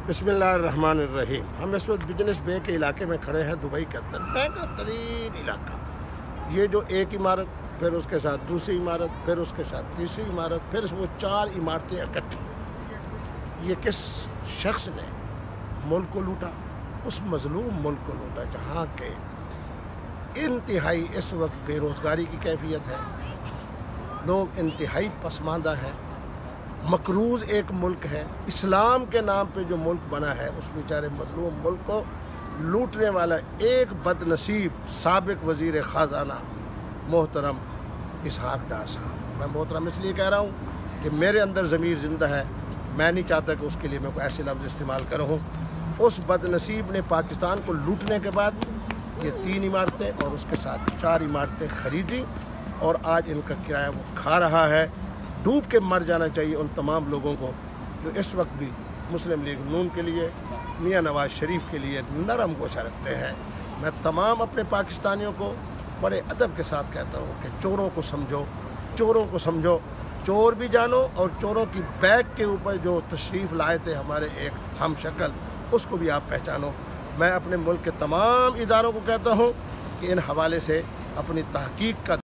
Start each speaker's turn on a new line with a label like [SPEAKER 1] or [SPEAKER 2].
[SPEAKER 1] बिस्मिल्लाहिर्रहमानिर्रहीम। हम इस वक्त बिजनेस बे के इलाके में खड़े हैं, दुबई के अंदर महंगा तरीन इलाका। ये जो एक इमारत, फिर उसके साथ दूसरी इमारत, फिर उसके साथ तीसरी इमारत, फिर वो 4 इमारतें इकट्ठी। ये किस शख्स ने मुल्क को लूटा? उस मजलूम मुल्क को लूटा जहाँ के इंतहाई इस वक्त बेरोज़गारी की कैफियत है, लोग इंतहाई पसमानदा हैं, मकरूज़ एक मुल्क है, इस्लाम के नाम पे जो मुल्क बना है उस बेचारे मजलूम मुल्क को लूटने वाला एक बदनसीब साबिक वज़ीर ख़ज़ाना मोहतरम इसहाक डार साहब। मैं मोहतरम इसलिए कह रहा हूँ कि मेरे अंदर ज़मीर ज़िंदा है, मैं नहीं चाहता कि उसके लिए मैं कोई ऐसे लफ्ज़ इस्तेमाल करूँ। उस बदनसीब ने पाकिस्तान को लूटने के बाद ये 3 इमारतें और उसके साथ 4 इमारतें ख़रीदी और आज इनका किराया वो खा रहा है। डूब के मर जाना चाहिए उन तमाम लोगों को जो इस वक्त भी मुस्लिम लीग नून के लिए, मियाँ नवाज शरीफ के लिए नरम गोशा रखते हैं। मैं तमाम अपने पाकिस्तानियों को बड़े अदब के साथ कहता हूँ कि चोरों को समझो, चोरों को समझो, चोर भी जानो और चोरों की बैग के ऊपर जो तशरीफ़ लाए थे हमारे एक हम शक्ल, उसको भी आप पहचानो। मैं अपने मुल्क के तमाम इदारों को कहता हूँ कि इन हवाले से अपनी तहकीक का